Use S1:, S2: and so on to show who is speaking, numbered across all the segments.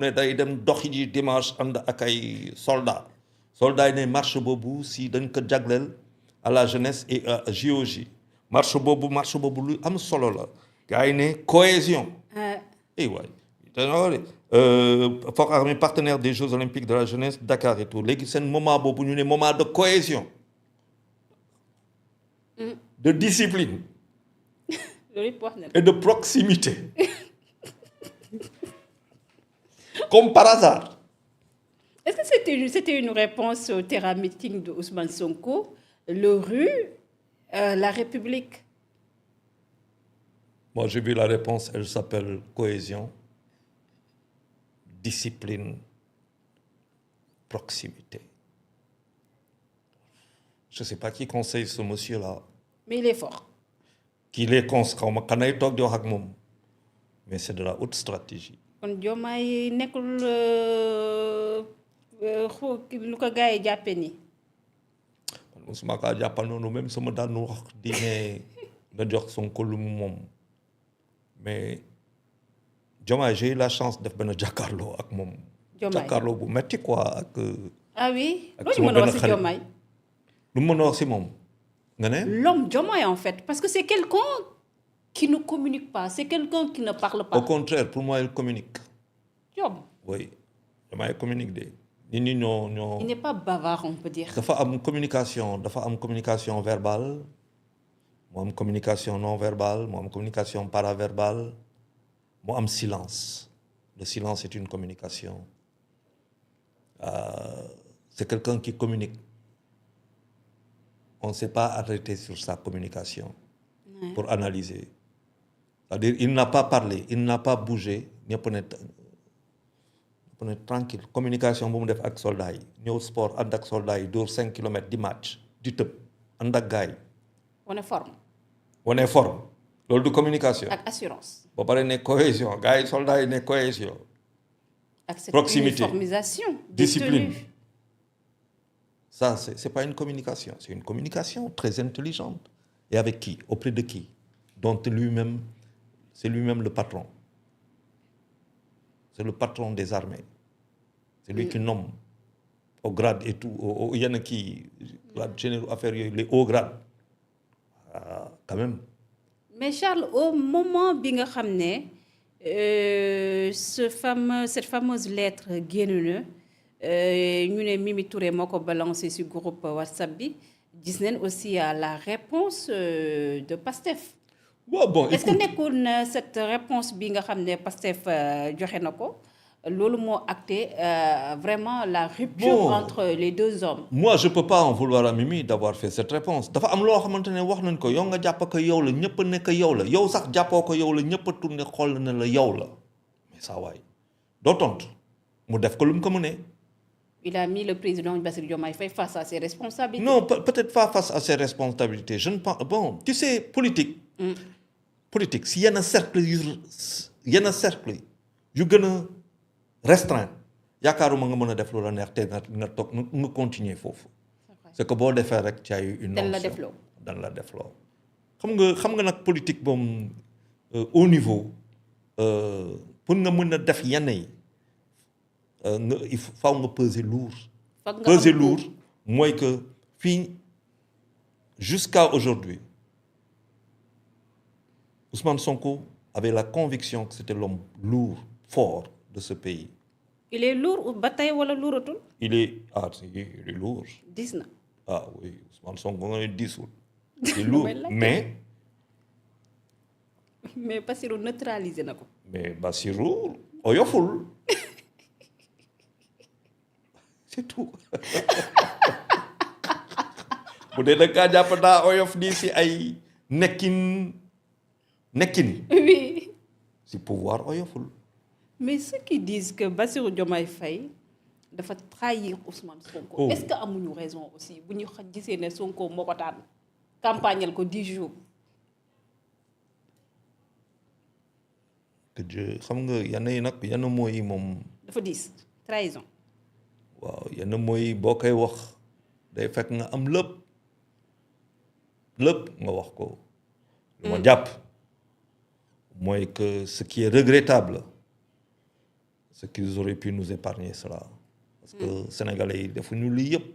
S1: ne day dem doxi ji dimanche ànd ak ay soldats yi ne marche boobu si dañ ko jagleel à la jeunesse et à JOJ marche boobu lu am solo la gars yi ne cohésion waay Forces armées partenaire des Jeux olympiques de la jeunesse Dakar et tout léegi seen moment boobu ñu ne moment de cohésion de discipline et de proximité comme par hasard.
S2: Est-ce que c'était une réponse au terrain meeting de Ousmane Sonko, le rue, la République?
S1: Moi, j'ai vu la réponse, elle s'appelle cohésion, discipline, proximité. Je ne sais pas qui conseille ce monsieur-là.
S2: Mais il est fort.
S1: Qu'il est conseil, mais c'est de la haute stratégie.
S2: kon Diomaye nekkul lu ko gars yi jàppe nii.
S1: Mosuma kaa jàppal noonu même sama daan wax di ne na jox Sonko lu mu moom mais Diomaye j'ai eu la chance def benn jàkkaarloo ak moom. jàkkaarloo bu metti quoi ak.
S2: ah oui loolu mën a wax si Diomaye.
S1: lu mën a wax si moom nga ne.
S2: L'homme Diomaye en fait parce que c'est quelqu'un qui ne communique pas, c'est quelqu'un qui ne parle pas.
S1: Au contraire, pour moi, il communique.
S2: Job.
S1: Oui, il communique. Il
S2: n'est pas bavard, on peut dire.
S1: Il y a une communication verbale, une communication non verbale, une communication paraverbale, un silence. Le silence est une communication. C'est quelqu'un qui communique. On ne s'est pas arrêté sur sa communication pour analyser. C'est-à-dire, il n'a pas parlé, il n'a pas bougé, il est tranquille. Communication, bu mu def ak soldats yi ñëw sport ànd ak soldats yi dóor 5 kilomètres di match di tëb ànd ak gars yi.
S2: wane forme.
S1: loolu du communication.
S2: ak assurance.
S1: ba pare ne cohésion gars yi soldats yi ne cohésion.
S2: ak cette
S1: proximité,
S2: uniformisation.
S1: discipline. Ça, c'est pas une communication, c'est une communication très intelligente. Et avec qui? Auprès de qui? Dont lui-même, c'est lui-même le patron. C'est le patron des armées. C'est lui qui nomme au grade et tout. Il y en a qui, grade généraux, affaires, les hauts grades. Quand même.
S2: Mais Charles, au moment où nga xamné cette fameuse lettre génn na ñu ne Mimi Touré moo ko balancé sur groupe WhatsApp bi gis nañ aussi la réponse de Pastef.
S1: Bon,
S2: est-ce que nekkoon na cette réponse bi nga xam ne Pastef joxe na ko loolu moo acté vraiment la rupture entre les deux hommes.
S1: Moi je peux pas en vouloir à Mimi d'avoir fait cette réponse dafa am loo xamante ne wax nañ ko yow nga jàpp ko yow la ñëpp nekk yow la yow sax jàppoo ko yow la ñëpp a tourné xool na la yow la mais ça waay doo tontu mu def ko lu mu ko mënee.
S2: Il a mis le président Bassirou Diomaye Faye face à ses responsabilités.
S1: Non, peut-être pas face à ses responsabilités. Je ne pense. Bon, tu sais, politique. Politique, s'il y a un cercle, il y a un cercle, il y a un restreint. Yakaruma nga mëna def lu la neex té nga continuer fofu. C'est que bo défé rek ci ay une notion dans la deflo. Xam nga nak politique bom au niveau pour nga mëna def yenn yi il faut nga peser lourd. Peser lourd, moi que jusqu'à aujourd'hui, Ousmane Sonko avait la conviction que c'était l'homme lourd, fort de ce pays.
S2: Il est lourd ou bataille ou lourd?
S1: Il est lourd.
S2: 10 na.
S1: Ah oui, Ousmane Sonko est 10. Il est lourd, mais
S2: Bassirou neutralisé nako.
S1: Mais Bassirou oyoful. C'est tout. Bu dee da kaa jàpp daa oyof di si ay nekkin.
S2: Oui.
S1: Si pouvoir oyoful.
S2: Mais ceux qui disent que Bassirou Diomaye Faye dafa trahir Ousmane Sonko. Est-ce que amuñu raison aussi bu ñu gisee ne Sonko moo ko tànn campagnal ko 10 jours.
S1: Que Dieu xam nga yenn mooy moom.
S2: dafa 10 trahison.
S1: waaw yenn mooy boo koy wax day fekk nga am lépp nga wax ko. lu ma jàpp mooy que ce qui est regrettable ce qu'ils auraient pu nous épargner cela parce que sénégalais yi defuñu lii yëpp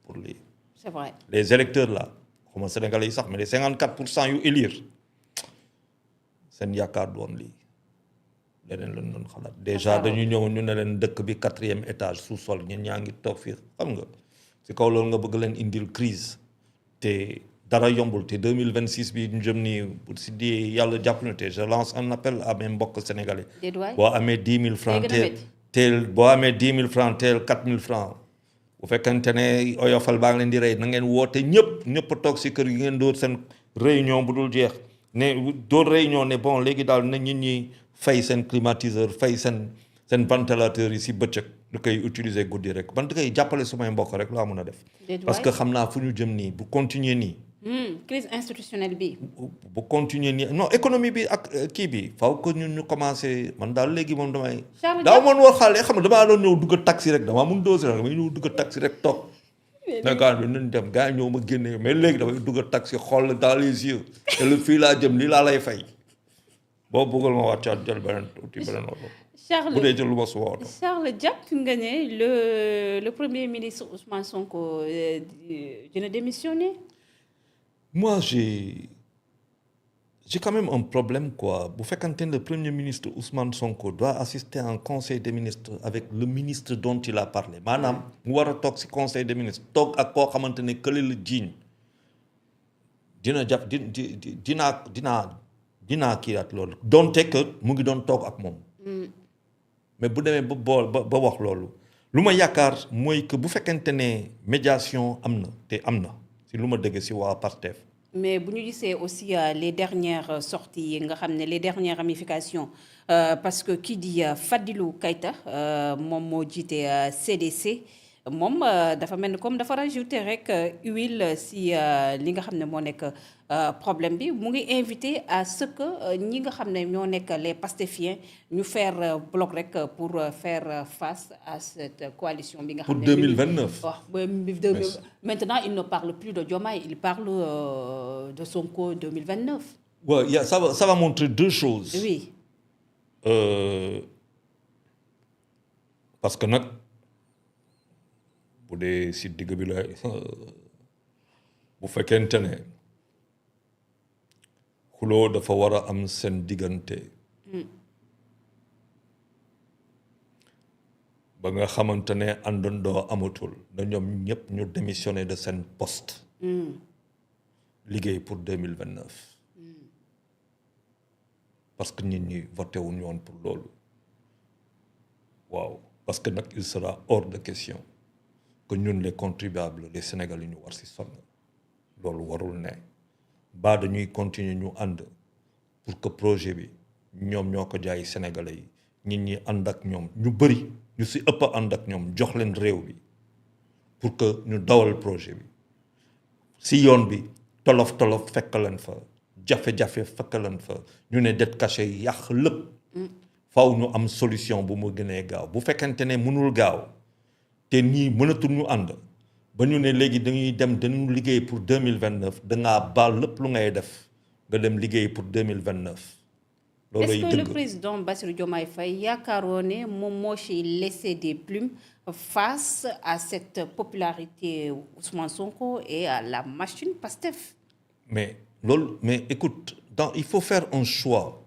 S1: pour lii.
S2: c'est vrai.
S1: Les électeurs là xaw ma sénégalais yi sax mais les 54% yu élire seen yaakaar doon lii leneen lañ doon xalaat déjà dañu ñëw ñu ne leen dëkk bi 4e étage sous-sol ñun ñaa ngi toog fii xam nga ci kaw loolu nga bëgg leen indil crise te dara yombul te 2026 bi ñu jëm nii bu si di yàlla jàpp na te je lance un appel à mes mbokk sénégalais. boo amee 10 000 francs teel boo amee 10 000 francs teel 4 000 francs bu fekkente ne oyofal baa ngi leen di rey na ngeen woote ñëpp toog si kër yi ngeen dóor seen réunion bu dul jeex ne dóor réunion ne bon léegi daal na nit ñi fay seen climatiseur fay seen ventilateur yi si bëccëg du koy utiliser guddi rek man da koy jàppale sumay mbokk rek laa mën a def. parce que xam naa fu ñu jëm nii bu continuer nii.
S2: crise institutionnelle bi.
S1: bu continuer nii non économie bi ak kii bi faaw que ñun ñu commencé man daal léegi moom damay. daaw man war xaale xam nga damaa doon ñëw dugg taxi rek damaa mun dosi rek damay ñëw dugg taxi rek toog. Dakar bi nañ dem gars yi ñëw ma génne mais léegi damay dugg taxi xool dans les yeux te lu fii laa jëm lii laa lay fay boo bëggal ma wàccaat jël beneen tuuti beneen oto.
S2: Charles
S1: bu dee jël lu ma suba oto.
S2: Charles jàpp nga ne le premier ministre Ousmane Sonko dina démissionner.
S1: Moi, j'ai quand même un problème, quoi. Bu fekkante le premier ministre Ousmane Sonko doit assister à un conseil des ministres avec le ministre dont il a parlé. Maanaam mu war a toog ci conseil des ministres toog ak koo xamante ne kële la jiiñ dina jàpp dinaa kii at loolu donte que mu ngi doon toog ak moom. mais bu demee ba wax loolu lu ma yaakaar mooy que bu fekkente ne médiation am na te am na. si lu ma dëgg si waa Pastef.
S2: mais bu ñu gisee aussi les dernières sorties yi nga xam ne les dernières ramifications parce que kii di Fadilou Keita moom moo jiite CDC moom dafa mel ni comme dafa rajouter rek huile si li nga xam ne moo nekk problème bi mu ngi invité à ce que ñi nga xam ne ñoo nekk les pastefiens ñu faire bloc rek pour faire face à cette coalition bi nga xam ne
S1: pour 2029
S2: maintenant il ne parle plus de Diomaye il parle de Sonko 2029.
S1: Ouais, ça va montrer deux choses.
S2: Oui.
S1: Parce que nag bu dee si digg bi la bu fekkente ne xuloo dafa war a am seen diggante ba nga xamante ne àndandoo amatul na ñoom ñëpp ñu démissionné de seen poste liggéey pour 2029 parce que nit ñi voté wuñu woon pour loolu waaw parce que nag il sera hors de question que ñun les contribuables les Sénégalais ñu war si sonn loolu warul ne ba dañuy continuer ñu ànd pour que projet bi ñoom ñoo ko jaay Sénégalais yi nit ñi ànd ak ñoom ñu bëri ñu si ëpp ànd ak ñoom jox leen réew bi pour que ñu dawal projet bi si yoon bi tolof fekk leen fa jafe-jafe fekk leen fa ñu ne dette cachée yi yàq lépp faw ñu am solution bu mu gënee gaaw bu fekkente ne mënul gaaw te ñii mënatul ñu ànd ba ñu ne léegi dañu liggéey pour 2029 dangaa baal lépp lu ngay def nga dem liggéey pour 2029. loolu
S2: est-ce que le président Bassirou Diomaye Faye yaakaaroo ne moom moo ci laissé des plumes face à cette popularité Ousmane Sonko et à la machine Pastef.
S1: mais écoute il faut faire un choix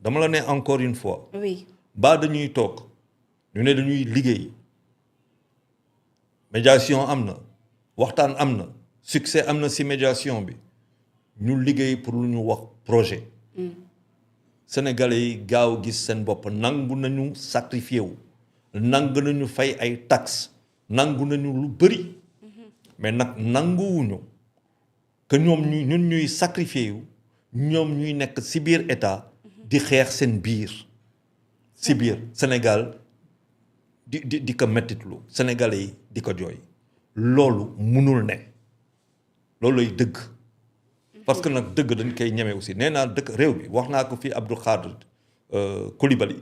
S1: dama la ne encore une fois.
S2: oui
S1: ba dañuy toog ñu ne dañuy liggéey médiation am na waxtaan am na succès am na ci médiation bi ñu liggéey pour lu ñu wax projet. Sénégalais yi gaaw gis seen bopp nangu nañu sacrifié wu nangu nañu fay ay taxes nangu nañu lu bëri mais nag nanguwuñu que ñun ñuy sacrifié wu ñoom ñuy nekk ci biir état di xeex seen biir ci biir Sénégal di ko mettitlu Sénégalais yi di ko jooy loolu munul ne looluy dëgg. parce que nag dëgg dañ koy ñeme aussi nee naa dëkk réew bi wax naa ko fii Abdou Khadre Coulibaly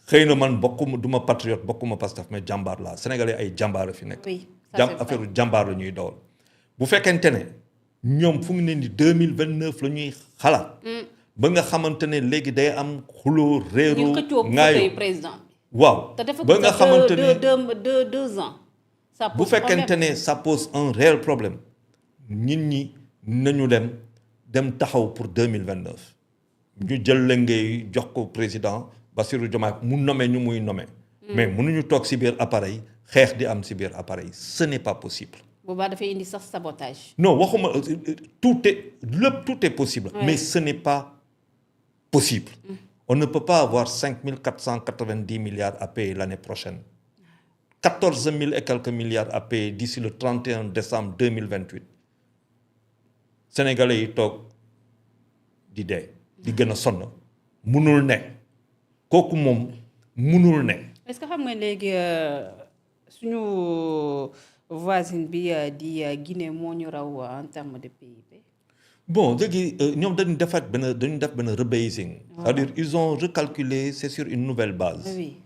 S1: xëy na man duma patriote bokkuma Pastef mais jàmbaar laa Sénégalais ay jàmbaar fi nekk.
S2: oui
S1: affaire jàmbaar la ñuy dawal. bu fekkente ne ñoom fu mu ne ni 2029 la ñuy xalaat. ba nga xamante ne léegi day am xuloo réeroo.
S2: ngaayo président.
S1: waaw
S2: te dafa
S1: ba nga xamante ne
S2: deux ans. ça
S1: bu
S2: pose
S1: fekkente
S2: problème.
S1: ne ça pose un réel problème nit ñi nañu dem taxaw pour 2029 ñu jël lëngéey jox ko président Bassirou Diomaye mu nommé ñu muy nommé. mais mënuñu toog si biir appareil xeex di am si biir appareil ce n'est pas possible.
S2: boobaa dafay indi sax sabotage.
S1: non waxuma tout est possible.
S2: Ouais.
S1: mais ce n'est pas possible. On ne peut pas avoir 5 490 milliards à payer l'année prochaine. 14 000 et quelques milliards à payer d'ici le 31 décembre 2028. Sénégalais yi toog di dee di gën a sonn munul ne kooku moom munul ne.
S2: est-ce que xam nga léegi suñu voisine bi di Guinée moo ñu raw en termes de PIB.
S1: Bon léegi ñoom dañu def benn rebasing. C'est-à-dire ils ont recalculé c'est sur une nouvelle base.
S2: oui.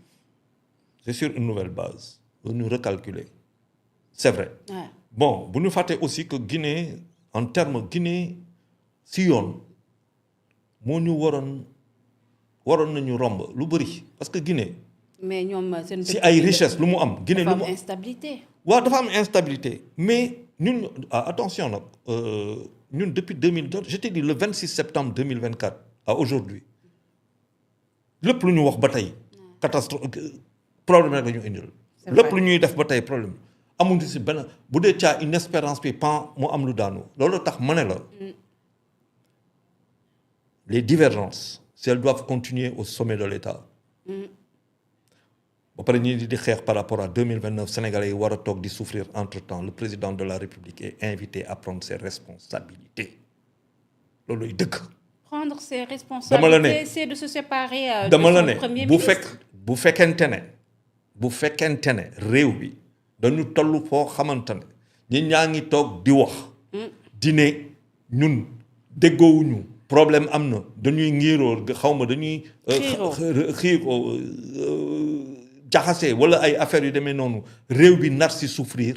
S1: C'est sur une nouvelle base. Ñu recalculer c'est vrai.
S2: Ouais.
S1: Bon bu ñu fàtte aussi que Guinée en terme Guinée si yoon moo ñu waroon nañu romb lu bëri parce que Guinée.
S2: mais ñoom seen.
S1: si ay richesse lu mu am. Guinée lu
S2: dafa
S1: mu
S2: am instabilité.
S1: waaw dafa am instabilité mais ñun attention nag ñun depuis 2002 je t'ai dit le 26 septembre 2024 à aujourd'hui lépp lu ñu wax ba tey catastrophe problème rek la ñu indil.
S2: C'est
S1: lépp
S2: vrai.
S1: lu ñuy def ba tey problème amuñu si benn bu dee caa une espérance bi pan mu am lu daanu loolu tax ma ne la les divergences si elles doivent continuer au sommet de l'État ba pare ñii di xeex par rapport à 2029 Sénégalais yi war a toog di souffrir entre-temps le président de la République est invité à prendre ses responsabilités looluy dëgg.
S2: prendre ses
S1: dama la ne
S2: responsabilités c'est de se séparer.
S1: dama la
S2: de
S1: ne
S2: son premier
S1: bu
S2: ministre.
S1: bu fekkente ne réew bi dañu toll foo xamante ne ñi ñaa ngi toog di wax. di ne ñun déggoowuñu problème am na dañuy ngiiroo xaw ma dañuy. xiiroo jaxase wala ay affaires yu demee noonu réew bi nar si souffrir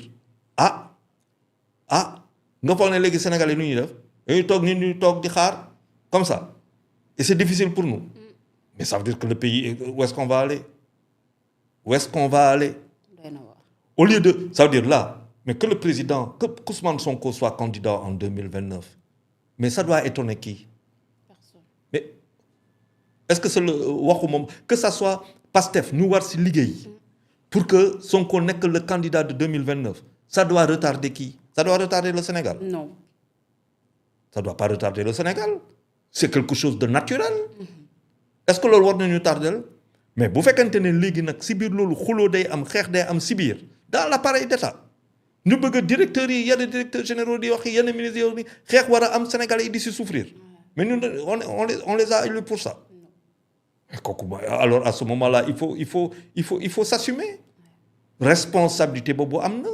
S1: nga foog ne léegi Sénégalais lu ñuy def dañuy toog nit ñuy toog di xaar comme ça et c'est difficile pour nous mais ça veut dire que le pays où est-ce qu'on va aller au lieu de ça veut dire là mais que le président que Ousmane Sonko soit candidat en 2029 mais ça doit étonner qui mais est-ce que c'est le waxu moom que ça soit Pastef ñu war si liggéey pour que Sonko nekk le candidat de 2029 ça doit retarder qui ça doit retarder le Sénégal
S2: non.
S1: ça doit pas retarder le Sénégal c'est quelque chose de naturel est-ce que loolu war nañu tardel mais bu fekkente ne léegi nag si biir loolu xuloo day am xeex day am si biir dans l'appareil d'État ñu bëgg a directeurs yi yenn directeurs généraux di wax yenn ministres yi xeex war a am Sénégalais yi di si souffrir mais ñun on les a élus pour ça kooku alors à ce moment-là il faut s'assumer responsabilité boobu am na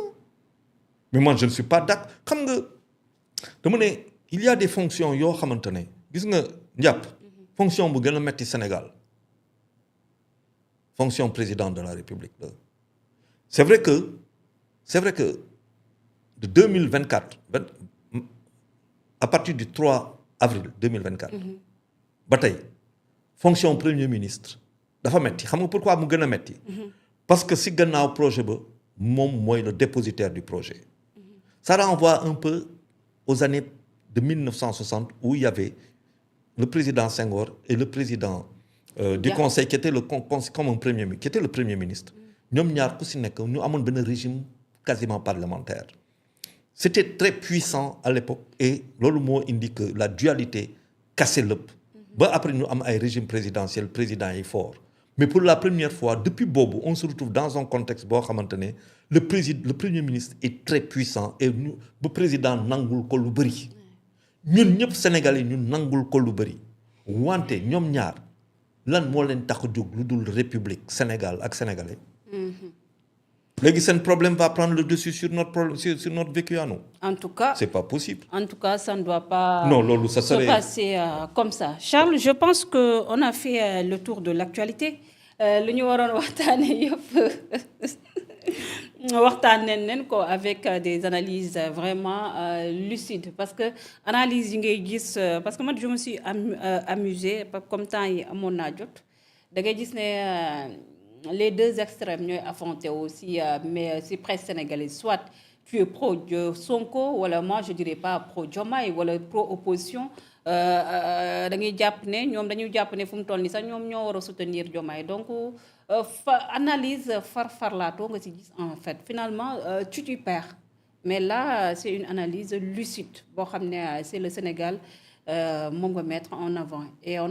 S1: mais moi je ne suis pas d'accord xam nga dama ne il y a des fonctions yoo xamante ne gis nga njàpp fonction bu gën a metti Sénégal fonction président de la République la c'est vrai que de 2024 à partir du 3 avril 2024 ba tey fonction premier ministre dafa metti xam nga pourquoi mu gën a metti parce que si gannaaw projet ba moom mooy le dépositaire du projet ça renvoie un peu aux années de 1960 où il y avait le président Senghor et le président du conseil qui était comme un premier ministre qui était le premier ministre ñoom ñaar ku si nekk ñu amoon benn régime quasiment parlementaire c'était très puissant à l'époque et loolu moo indi que la dualité cassait lépp ba après ñu am ay régime présidentiel président yi fort mais pour la première fois depuis boobu on se retrouve dans un contexte boo xamante ne le premier ministre est très puissant et ñu ba président nangul ko lu bëri ñun ñëpp Sénégalais ñu nangul ko lu bëri wante ñoom ñaar lan moo leen tax a jóg lu dul république Sénégal ak sénégalais léegi seen problème va prendre le dessus sur notre problème sur notre vécu à nous.
S2: En tout cas,
S1: c'est pas possible.
S2: En tout cas, ça ne doit pas
S1: non, loolu, ça serait...
S2: se passer comme ça. Charles, je pense qu'on a fait le tour de l'actualité. Lu ñu waroon waxtaane yëpp waxtaanee nañ ko avec des analyses vraiment lucides parce que analyse yi ngay gis parce que moi je me suis amusée comme temps yi amoon naa jot da ngay gis ne les deux extrêmes ñooy affronté aussi mais si presse sénégalaise soit tu es pro Sonko wala moi je dirais pas pro Diomaye wala pro opposition da ngay jàpp ne ñoom dañuy jàpp ne fu mu toll nii sax ñoom ñoo war a soutenir Diomaye donc analyse farlaatoo nga ci gis en fait finalement tu perds mais là c'est une analyse lucide boo xam ne c'est le Sénégal moom nga mettre en avant et on